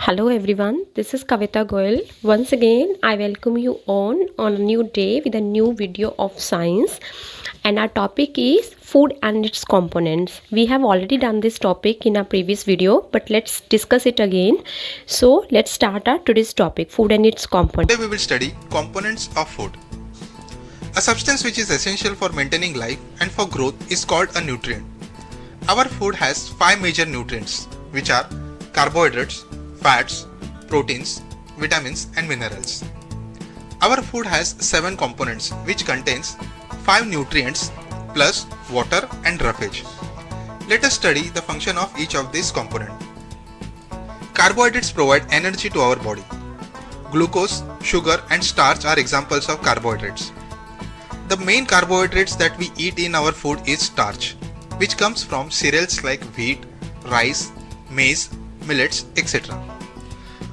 Hello everyone, this is Kavita Goyal. Once again, I welcome you on a new day with a new video of science. And our topic is food and its components. We have already done this topic in a previous video, but let's discuss it again. So let's start our today's topic, food and its components. Today we will study components of food. A substance which is essential for maintaining life and for growth is called a nutrient. Our food has 5 major nutrients, which are carbohydrates, fats, proteins, vitamins and minerals. Our food has 7 components which contains 5 nutrients plus water and roughage. Let us study the function of each of these components. Carbohydrates provide energy to our body. Glucose, sugar and starch are examples of carbohydrates. The main carbohydrates that we eat in our food is starch, which comes from cereals like wheat, rice, maize, millets, etc.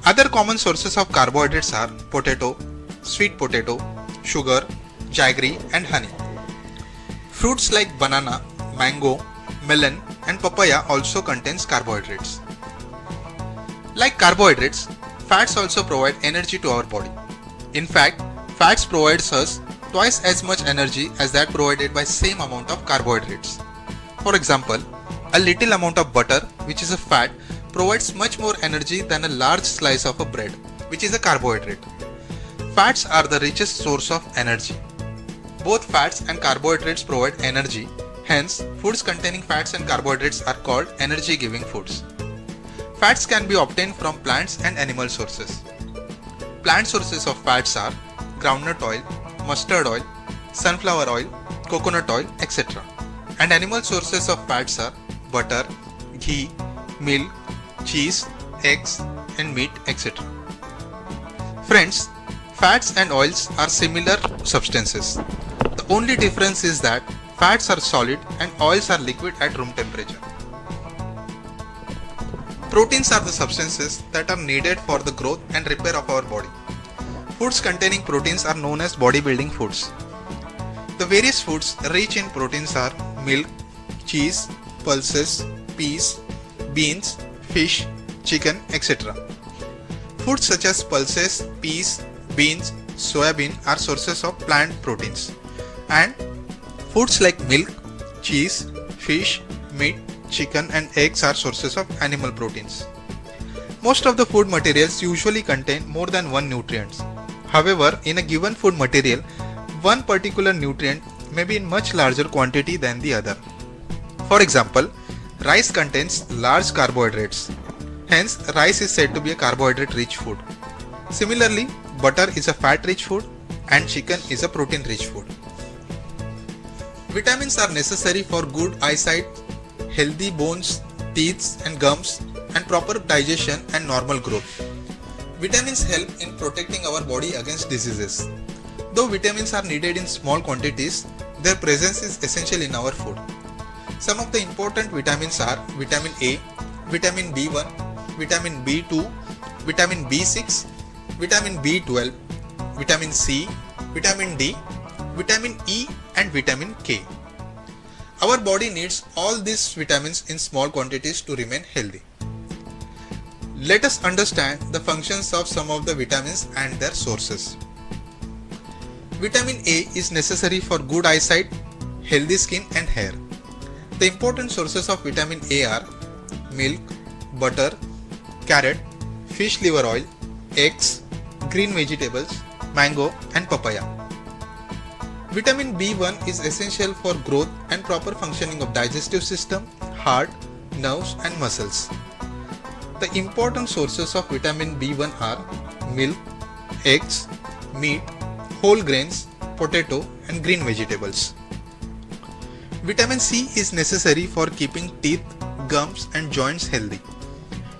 Other common sources of carbohydrates are potato, sweet potato, sugar, jaggery and honey. Fruits like banana, mango, melon and papaya also contains carbohydrates. Like carbohydrates, fats also provide energy to our body. In fact, fats provides us twice as much energy as that provided by same amount of carbohydrates. For example, a little amount of butter, which is a fat, provides much more energy than a large slice of a bread, which is a carbohydrate. Fats are the richest source of energy. Both fats and carbohydrates provide energy, hence foods containing fats and carbohydrates are called energy-giving foods. Fats can be obtained from plants and animal sources. Plant sources of fats are groundnut oil, mustard oil, sunflower oil, coconut oil, etc. And animal sources of fats are butter, ghee, milk, cheese, eggs and meat, etc. Friends, fats and oils are similar substances. The only difference is that fats are solid and oils are liquid at room temperature. Proteins are the substances that are needed for the growth and repair of our body. Foods containing proteins are known as bodybuilding foods. The various foods rich in proteins are milk, cheese, pulses, peas, beans, fish, chicken, etc. Foods such as pulses, peas, beans, soybean are sources of plant proteins. And foods like milk, cheese, fish, meat, chicken and eggs are sources of animal proteins. Most of the food materials usually contain more than one nutrient. However, in a given food material, one particular nutrient may be in much larger quantity than the other. For example, rice contains large carbohydrates. Hence, rice is said to be a carbohydrate-rich food. Similarly, butter is a fat-rich food and chicken is a protein-rich food. Vitamins are necessary for good eyesight, healthy bones, teeth and gums, and proper digestion and normal growth. Vitamins help in protecting our body against diseases. Though vitamins are needed in small quantities, their presence is essential in our food. Some of the important vitamins are vitamin A, vitamin B1, vitamin B2, vitamin B6, vitamin B12, vitamin C, vitamin D, vitamin E and vitamin K. Our body needs all these vitamins in small quantities to remain healthy. Let us understand the functions of some of the vitamins and their sources. Vitamin A is necessary for good eyesight, healthy skin and hair. The important sources of vitamin A are milk, butter, carrot, fish liver oil, eggs, green vegetables, mango and papaya. Vitamin B1 is essential for growth and proper functioning of digestive system, heart, nerves and muscles. The important sources of vitamin B1 are milk, eggs, meat, whole grains, potato and green vegetables. Vitamin C is necessary for keeping teeth, gums and joints healthy.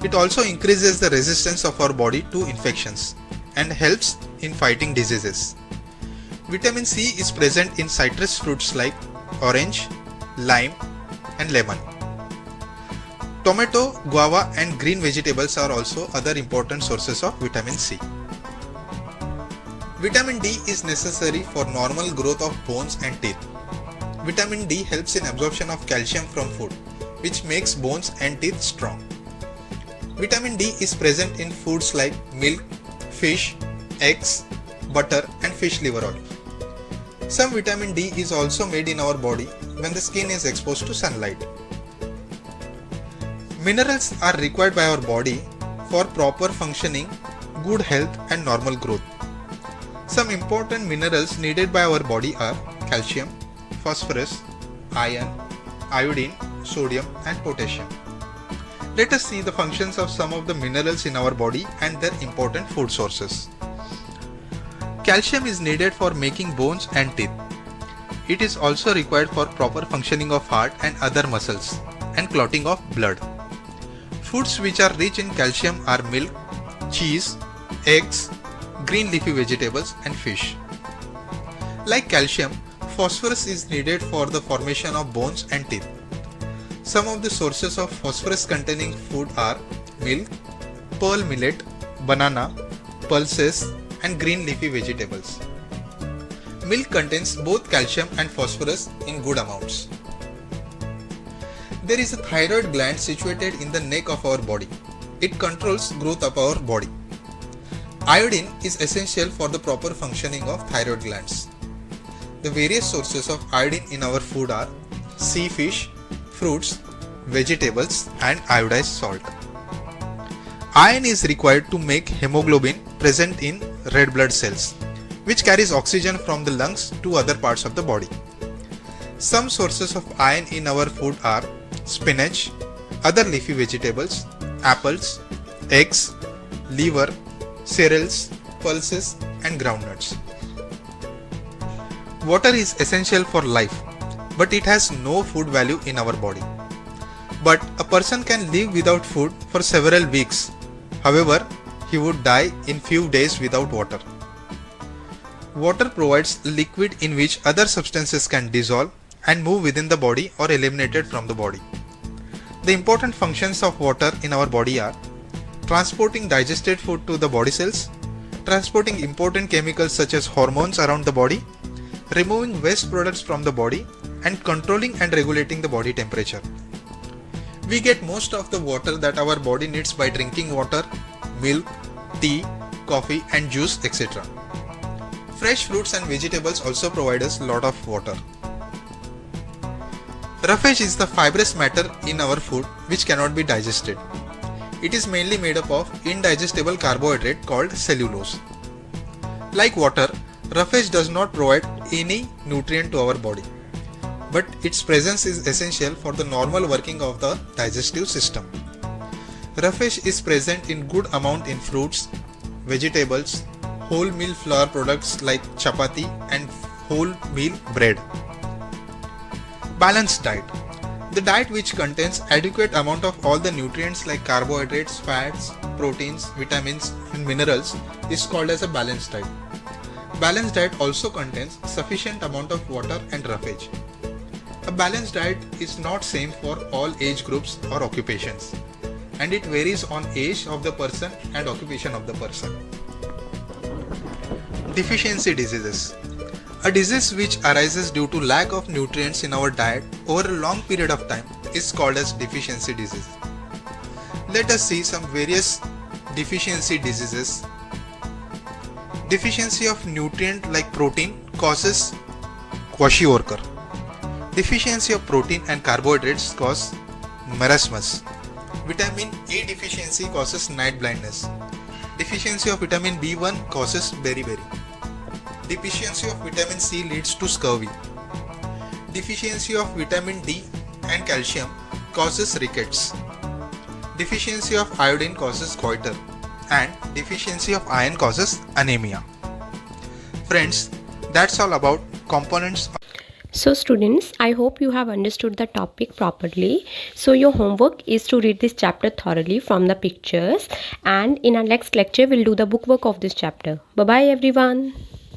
It also increases the resistance of our body to infections and helps in fighting diseases. Vitamin C is present in citrus fruits like orange, lime and lemon. Tomato, guava and green vegetables are also other important sources of vitamin C. Vitamin D is necessary for normal growth of bones and teeth. Vitamin D helps in absorption of calcium from food, which makes bones and teeth strong. Vitamin D is present in foods like milk, fish, eggs, butter and fish liver oil. Some vitamin D is also made in our body when the skin is exposed to sunlight. Minerals are required by our body for proper functioning, good health and normal growth. Some important minerals needed by our body are calcium, phosphorus, iron, iodine, sodium and potassium. Let us see the functions of some of the minerals in our body and their important food sources. Calcium is needed for making bones and teeth. It is also required for proper functioning of heart and other muscles and clotting of blood. Foods which are rich in calcium are milk, cheese, eggs, green leafy vegetables and fish. Like calcium, phosphorus is needed for the formation of bones and teeth. Some of the sources of phosphorus containing food are milk, pearl millet, banana, pulses and green leafy vegetables. Milk contains both calcium and phosphorus in good amounts. There is a thyroid gland situated in the neck of our body. It controls growth of our body. Iodine is essential for the proper functioning of thyroid glands. The various sources of iodine in our food are sea fish, fruits, vegetables and iodized salt. Iron is required to make hemoglobin present in red blood cells, which carries oxygen from the lungs to other parts of the body. Some sources of iron in our food are spinach, other leafy vegetables, apples, eggs, liver, cereals, pulses and groundnuts. Water is essential for life, but it has no food value in our body. But a person can live without food for several weeks. However, he would die in few days without water. Water provides a liquid in which other substances can dissolve and move within the body or eliminated from the body. The important functions of water in our body are transporting digested food to the body cells, transporting important chemicals such as hormones around the body, removing waste products from the body, and controlling and regulating the body temperature. We get most of the water that our body needs by drinking water, milk, tea, coffee and juice, etc. Fresh fruits and vegetables also provide us a lot of water. Roughage is the fibrous matter in our food which cannot be digested. It is mainly made up of indigestible carbohydrate called cellulose. Like water, roughage does not provide any nutrient to our body, but its presence is essential for the normal working of the digestive system. Roughage is present in good amount in fruits, vegetables, whole meal flour products like chapati and whole meal bread. Balanced diet. The diet which contains adequate amount of all the nutrients like carbohydrates, fats, proteins, vitamins and minerals is called as a balanced diet. Balanced diet also contains sufficient amount of water and roughage. A balanced diet is not same for all age groups or occupations, and it varies on age of the person and occupation of the person. Deficiency diseases. A disease which arises due to lack of nutrients in our diet over a long period of time is called as deficiency disease. Let us see some various deficiency diseases. Deficiency of nutrient like protein causes kwashiorkor. Deficiency of protein and carbohydrates cause marasmus. Vitamin A deficiency causes night blindness. Deficiency of vitamin B1 causes beriberi. Deficiency of vitamin C leads to scurvy. Deficiency of vitamin D and calcium causes rickets. Deficiency of iodine causes goiter, and deficiency of iron causes anemia. Friends, that's all about components. So students, I hope you have understood the topic properly. So your homework is to read this chapter thoroughly from the pictures, and in our next lecture we'll do the bookwork of this chapter. Bye bye everyone.